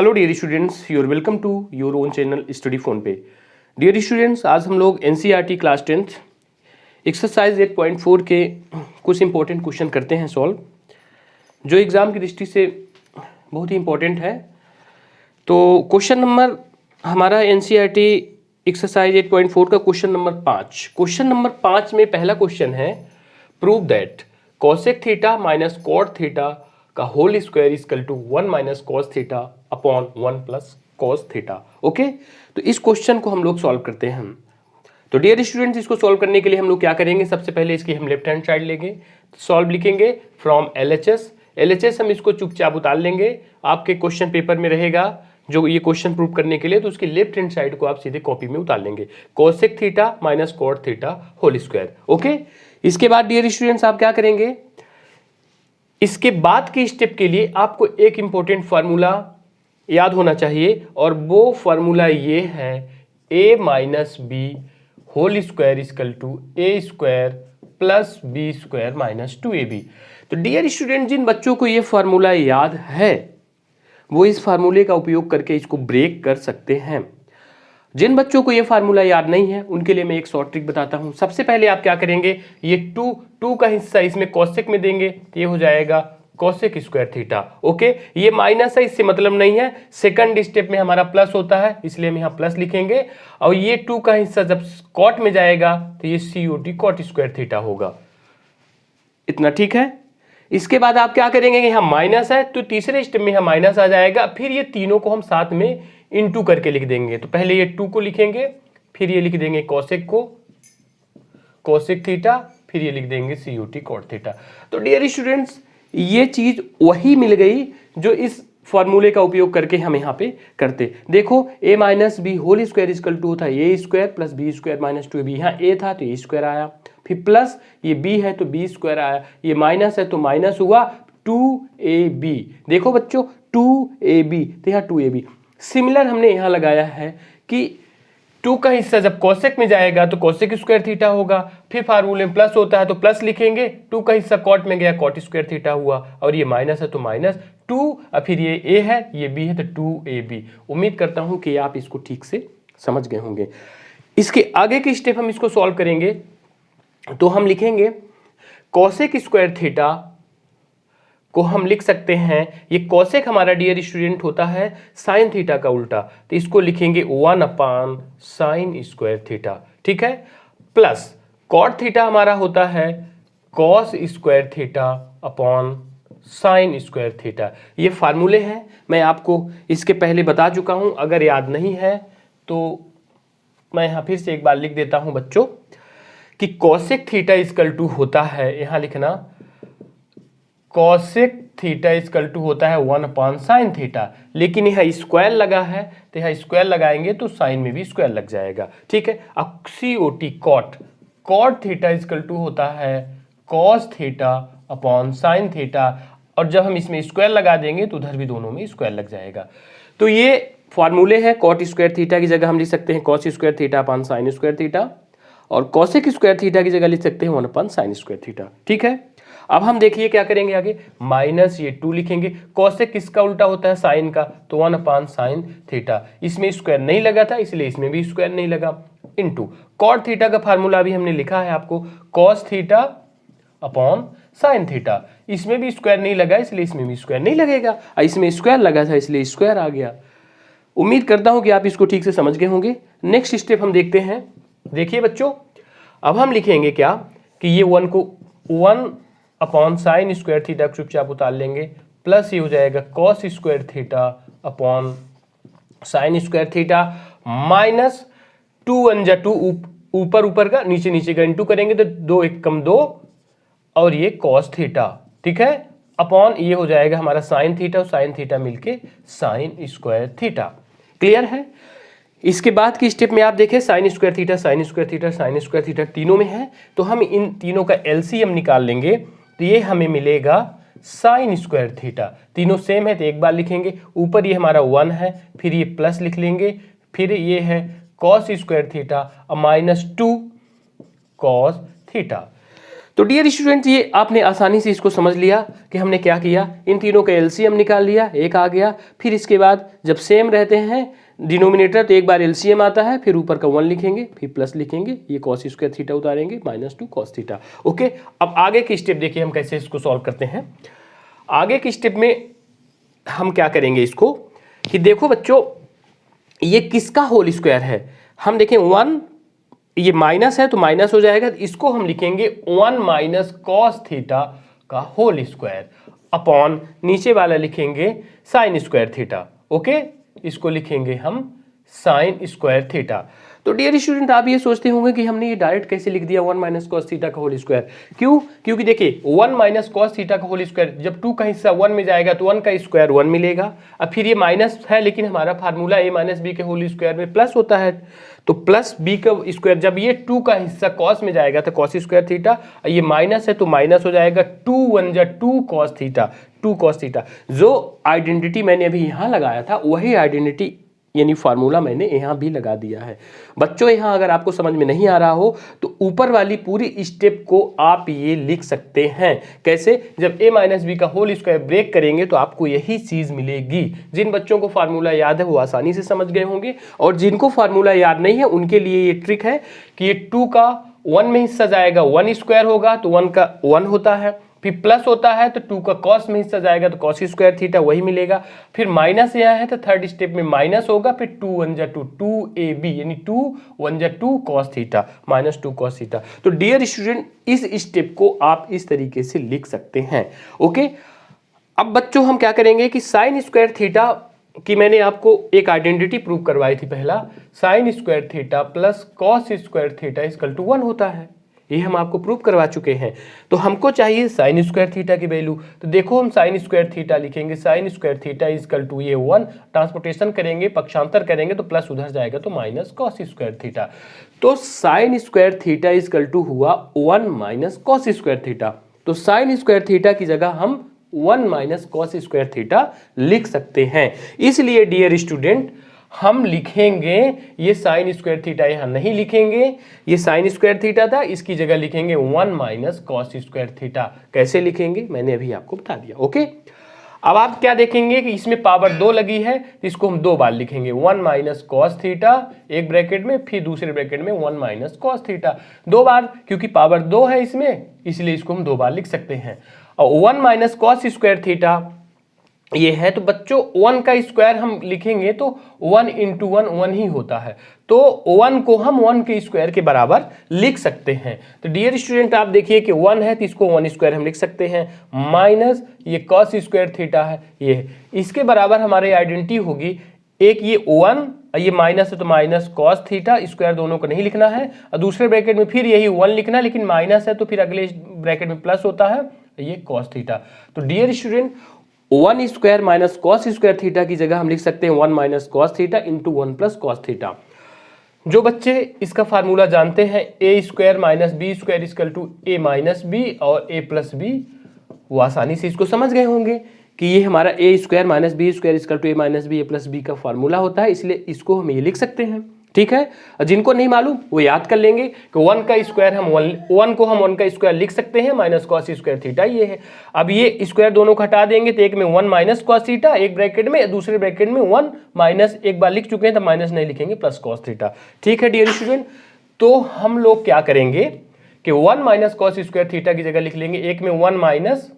Hello dear students, you're welcome to your own channel study phone पे। Dear students, आज हम लोग NCERT class 10th exercise 8.4 के कुछ इंपॉर्टेंट क्वेश्चन करते हैं सॉल्व, जो एग्ज़ाम की दृष्टि से बहुत ही इंपॉर्टेंट है। तो क्वेश्चन नंबर हमारा एनसीईआरटी एक्सरसाइज 8.4 का क्वेश्चन नंबर 5। क्वेश्चन नंबर 5 में पहला क्वेश्चन है, prove that cosec theta minus cot theta का whole square equal to 1 minus cos theta upon 1 plus cos theta. Okay, तो इस क्वेश्चन को हम लोग सॉल्व करते हैं। तो डियर स्टूडेंट्स, इसको सॉल्व करने के लिए हम लोग क्या करेंगे, सबसे पहले इसकी हम लेफ्ट हैंड साइड लेंगे, सॉल्व लिखेंगे फ्रॉम एलएचएस हम इसको चुपचाप उतार लेंगे। आपके क्वेश्चन पेपर में रहेगा जो ये क्वेश्चन प्रूव करने के लिए, तो उसकी लेफ्ट हैंड साइड को आप सीधे कॉपी में उतार लेंगे, cosec theta minus cot theta whole square. Okay, इसके बाद डियर स्टूडेंट्स आप क्या करेंगे, इसके बाद के स्टेप के लिए आपको एक इंपॉर्टेंट फार्मूला याद होना चाहिए, और वो फार्मूला ये है, a minus B whole square equal to a square plus B square minus 2ab। तो डियर स्टूडेंट, जिन बच्चों को ये फार्मूला याद है वो इस फार्मूले का उपयोग करके इसको ब्रेक कर सकते हैं। जिन बच्चों को ये फार्मूला याद नहीं है उनके लिए मैं एक शॉर्ट ट्रिक बताता हूं। सबसे पहले आप क्या करेंगे, ये टू का हिस्सा इसमें कॉसेक में देंगे तो ये हो जाएगा कॉसेक स्क्वायर थीटा। ओके, ये माइनस है, इससे मतलब नहीं है, सेकंड स्टेप में हमारा प्लस होता है इसलिए हम यहाँ प्लस लिखेंगे, और ये 2 का हिस्सा जब कॉट में जाएगा तो ये COT कॉट स्क्वायर थीटा होगा। इतना ठीक है। इसके बाद आप क्या करेंगे, यहाँ माइनस है तो तीसरे स्टेप में यहाँ माइनस आ जाएगा, फिर ये तीनों को हम साथ में इनटू करके लिख देंगे। तो पहले ये 2 को लिखेंगे, फिर ये लिख देंगे कॉसेक को, कॉसेक थीटा, फिर ये लिख देंगे COT कॉट थीटा। तो डियर स्टूडेंट्स, ये चीज वही मिल गई जो इस फॉर्मूले का उपयोग करके हम यहाँ पे करते। देखो, a minus B whole square equal to था A square plus B square minus 2ab। यहाँ a था तो ए स्क्वायर आया, फिर प्लस ये b है तो b स्क्वायर आया, ये माइनस है तो माइनस हुआ 2ab। देखो बच्चों, 2ab तो यहाँ 2ab। सिमिलर हमने यहाँ लगाया है कि 2 का हिस्सा जब कॉसेक में जाएगा तो कॉसेक स्क्वायर थीटा होगा, फिर फार्मूले में प्लस होता है तो प्लस लिखेंगे, 2 का हिस्सा कॉट में गया कॉट स्क्वायर थीटा हुआ, और ये माइनस है तो माइनस 2, और फिर ये a है ये b है तो 2ab। उम्मीद करता हूँ कि आप इसको ठीक से समझ गए होंगे। इसके आगे के स्टेप हम इसको सॉल्व करेंगे, तो हम लिखेंगे कॉसेक स्क्वायर थीटा को हम लिख सकते हैं, ये कॉसेक हमारा डियर स्टूडेंट होता है साइन थीटा का उल्टा, तो इसको लिखेंगे 1 अपान साइन स्क्वायर थीटा। ठीक है, प्लस कॉट थीटा हमारा होता है cos square theta upon sign square theta. ये फार्मूले हैं, मैं आपको इसके पहले बता चुका हूं, अगर याद नहीं है तो मैं यहाँ फिर से एक बार लिख देता हूं बच्चों कि कॉसेक थीटा इक्वल टू होता है, यहाँ लिखना, कॉसेक थीटा इक्वल टू होता है 1 अपान साइन थीटा, लेकिन यहाँ स्क्वायर लगा है तो यहाँ स्क्वायर लगाएंगे तो साइन में भी स्क्वायर लग जाएगा। ठीक है, अब COT cot theta equal to होता है cos theta upon sine theta, और जब हम इसमें स्क्वायर लगा देंगे तो उधर भी दोनों में स्क्वायर लग जाएगा। तो ये फॉर्मूले हैं, कॉट स्क्वायर थीटा की जगह हम लिख सकते हैं cos square theta upon sign square theta, और कॉसेक स्क्वायर थीटा की जगह लिख सकते हैं 1 अपॉन साइन स्क्वायर थीटा। ठीक है, अब हम देखिए क्या करेंगे आगे, माइनस ये 2 लिखेंगे, कॉसेक किसका उल्टा होता है, साइन का, तो 1 अपान साइन थीटा, इसमें स्क्वायर नहीं लगा था इसलिए इसमें भी स्क्वायर नहीं लगा, इनटू कॉट थीटा का फार्मूला भी हमने लिखा है आपको, cos theta upon sine theta, इसमें भी स्क्वायर नहीं लगा इसलिए इसमें भी स्क्वायर नहीं लगेगा, इसमें स्क्वायर लगा था इसलिए स्क्वायर आ गया। उम्मीद करता हूं कि आप इसको ठीक से समझ गए होंगे। नेक्स्ट स्टेप हम देखते हैं। देखिए बच्चों, अब हम लिखेंगे क्या कि ये 1 को 1 अपॉन साइन स्क्वायर थीटा चुपचाप उतार लेंगे, प्लस ये हो जाएगा cos square theta upon sign square theta, minus 2 1 जा 2, ऊपर ऊपर का नीचे नीचे का इंटू करेंगे तो 2 1 कम 2, और ये कॉस थीटा। ठीक है, अपॉन ये हो जाएगा हमारा साइन थीटा, और साइन थीटा मिलके साइन स्क्वायर थीटा। क्लियर है। इसके बाद की स्टेप में आप देखें, sign square theta sine square theta sine square theta तीनों में है, तो हम इन तीनों का LCM निकाल लेंगे, तो ये हमें मिलेगा साइन स्क्वायर थीटा। तीनों सेम है तो एक बार लिखेंगे, ऊपर ये हमारा 1 है, फिर ये प्लस लिख लेंगे, फिर ये है कॉस स्क्वायर थीटा और माइनस 2 कॉस थीटा। तो डियर स्टूडेंट, ये आपने आसानी से इसको समझ लिया कि हमने क्या किया, इन तीनों का एलसीएम निकाल लिया, एक आ गया। फिर इसके बाद जब सेम रहते हैं डिनोमिनेटर तो एक बार एलसीएम आता है, फिर ऊपर का 1 लिखेंगे, फिर प्लस लिखेंगे, ये कॉस स्क्वायर थीटा उतारेंगे, -2 कॉस थीटा। ओके, अब आगे की स्टेप देखिए हम कैसे इसको सॉल्व करते हैं। आगे की स्टेप में हम क्या करेंगे इसको कि देखो बच्चों, ये किसका होल स्क्वायर है, हम देखें 1, ये माइनस है तो माइनस हो जाएगा, इसको हम लिखेंगे 1 माइनस कॉस थीटा का होल स्क्वायर अपॉन नीचे वाला लिखेंगे साइन स्क्वायर थीटा। ओके, इसको लिखेंगे हम साइन स्क्वायर थीटा। तो डियर स्टूडेंट, आप ये सोचते होंगे कि हमने ये डायरेक्ट कैसे लिख दिया 1 माइनस कॉस थीटा का होल स्क्वायर, क्यों? क्योंकि देखिए 1 माइनस कॉस थीटा का होल स्क्वायर, जब 2 का हिस्सा 1 में जाएगा तो 1 का स्क्वायर 1 मिलेगा। अब फिर ये माइनस है, लेकिन हमारा फार्मूला a माइनस बी के होल स्क्वायर में प्लस होता है, तो प्लस बी का स्क्वायर, जब ये 2 का हिस्सा कॉस में जाएगा तो कॉस स्क्वायर थीटा, ये माइनस है तो माइनस हो जाएगा, 2 1 जा 2 कॉस थीटा, 2 कॉस थीटा। जो आइडेंटिटी मैंने अभी यहाँ लगाया था वही आइडेंटिटी यानी फार्मूला मैंने यहाँ भी लगा दिया है। बच्चों, यहाँ अगर आपको समझ में नहीं आ रहा हो तो ऊपर वाली पूरी स्टेप को आप ये लिख सकते हैं। कैसे? जब a माइनस बी का होल स्क्वायर ब्रेक करेंगे तो आपको यही चीज़ मिलेगी। जिन बच्चों को फार्मूला याद है वो आसानी से समझ गए होंगे, और जिनको फार्मूला याद नहीं है उनके लिए ये ट्रिक है कि ये 2 का 1 में हिस्सा जाएगा 1 स्क्वायर होगा तो 1 का 1 होता है, फिर प्लस होता है तो 2 का कॉस में हिस्सा जाएगा तो कॉस स्क्वायर थीटा वही मिलेगा, फिर माइनस यहाँ है तो थर्ड स्टेप में माइनस होगा, फिर 2 1 जा 2 2ab यानी 2 1 जा 2 कॉस थीटा -2 कॉस थीटा। तो डियर स्टूडेंट, इस स्टेप को आप इस तरीके से लिख सकते हैं। ओके, अब बच्चों हम क्या करेंगे कि साइन स्क्वायर थीटा की मैंने आपको एक आइडेंटिटी प्रूव करवाई थी पहला, sine square theta plus cos square theta equal to 1 होता है, ये हम आपको प्रूव करवा चुके हैं। तो हमको चाहिए साइन स्क्वायर थीटा की वैल्यू, तो देखो हम साइन स्क्वायर थीटा लिखेंगे, sine square theta equal to ये 1, ट्रांसपोर्टेशन करेंगे, पक्षांतर करेंगे तो प्लस उधर जाएगा तो माइनस कॉस स्क्वायर थीटा। तो sine square theta equal to हुआ 1 माइनस कॉस स्क्वायर थीटा। तो साइन स्क्वायर थीटा की जगह हम 1 माइनस कॉस स्क्वायर थीटा लिख सकते हैं। इसलिए डियर स्टूडेंट, हम लिखेंगे ये साइन स्क्वायर थीटा यहाँ नहीं लिखेंगे, ये साइन स्क्वायर थीटा था, इसकी जगह लिखेंगे 1 माइनस कॉस स्क्वायर थीटा। कैसे लिखेंगे मैंने अभी आपको बता दिया। ओके, अब आप क्या देखेंगे कि इसमें पावर 2 लगी है, इसको हम 2 बार लिखेंगे, 1 माइनस कॉस थीटा एक ब्रैकेट में, फिर दूसरे ब्रैकेट में 1 माइनस कॉस थीटा, 2 बार, क्योंकि पावर 2 है इसमें इसलिए इसको हम 2 बार लिख सकते हैं। और 1 माइनस कॉस स्क्वायर थीटा ये है, तो बच्चों 1 का स्क्वायर हम लिखेंगे तो 1 इंटू 1 1 ही होता है, तो 1 को हम 1 के स्क्वायर के बराबर लिख सकते हैं। तो डियर स्टूडेंट, आप देखिए कि 1 है तो इसको 1 स्क्वायर हम लिख सकते हैं, माइनस ये कॉस स्क्वायर थीटा है, ये इसके बराबर हमारी आइडेंटिटी होगी, एक ये 1, ये माइनस है तो माइनस कॉस थीटा, स्क्वायर दोनों को नहीं लिखना है, और दूसरे ब्रैकेट में फिर यही 1 लिखना, लेकिन माइनस है तो फिर अगले ब्रैकेट में प्लस होता है, ये कॉस थीटा। तो डियर स्टूडेंट, 1 स्क्वायर माइनस कॉस स्क्वायर थीटा की जगह हम लिख सकते हैं 1 minus cos theta into 1 plus cos theta. जो बच्चे इसका फार्मूला जानते हैं A square minus B square equal to A minus B और ए प्लस बी, वो आसानी से इसको समझ गए होंगे कि ये हमारा A square minus B square equal to A minus B A plus B का फार्मूला होता है, इसलिए इसको हम ये लिख सकते हैं। ठीक है, जिनको नहीं मालूम वो याद कर लेंगे कि 1 का स्क्वायर हम 1 को हम 1 का स्क्वायर लिख सकते हैं, माइनस कॉस स्क्वायर थीटा ये है। अब ये स्क्वायर दोनों को हटा देंगे तो एक में 1 माइनस कॉस थीटा एक ब्रैकेट में, दूसरे ब्रैकेट में 1 माइनस, एक बार लिख चुके हैं तो माइनस नहीं लिखेंगे, प्लस कॉस थीटा। ठीक है डियर स्टूडेंट, तो हम लोग क्या करेंगे कि 1 माइनस कॉस स्क्वायर थीटा की जगह लिख लेंगे, एक में 1 माइनस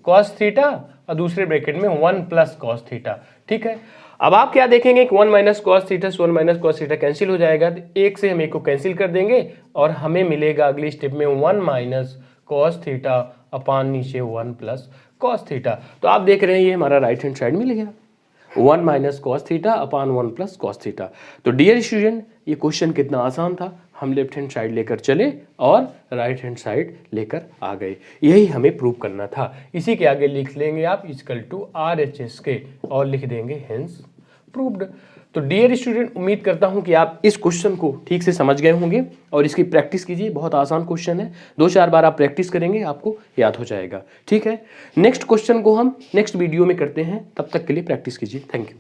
कॉस थीटा और दूसरे ब्रैकेट में 1 प्लस कॉस थीटा। ठीक है, अब आप क्या देखेंगे कि 1 माइनस कॉस थीटा से 1 माइनस कॉस थीटा कैंसिल हो जाएगा, तो एक से हम एक को कैंसिल कर देंगे और हमें मिलेगा अगली स्टेप में 1 माइनस कॉस थीटा अपान नीचे 1 प्लस कॉस थीटा। तो आप देख रहे हैं ये हमारा राइट हैंड साइड मिल गया, 1 minus cos theta upon 1 plus cos theta. तो डियर स्टूडेंट, ये क्वेश्चन कितना आसान था, हम लेफ्ट हैंड साइड लेकर चले और राइट हैंड साइड लेकर आ गए, यही हमें प्रूव करना था। इसी के आगे लिख लेंगे आप इक्वल टू RHS के और लिख देंगे हेंस प्रूव्ड। तो डियर स्टूडेंट, उम्मीद करता हूं कि आप इस क्वेश्चन को ठीक से समझ गए होंगे और इसकी प्रैक्टिस कीजिए, बहुत आसान क्वेश्चन है, 2-4 बार आप प्रैक्टिस करेंगे आपको याद हो जाएगा। ठीक है, नेक्स्ट क्वेश्चन को हम नेक्स्ट वीडियो में करते हैं, तब तक के लिए प्रैक्टिस कीजिए। Thank you.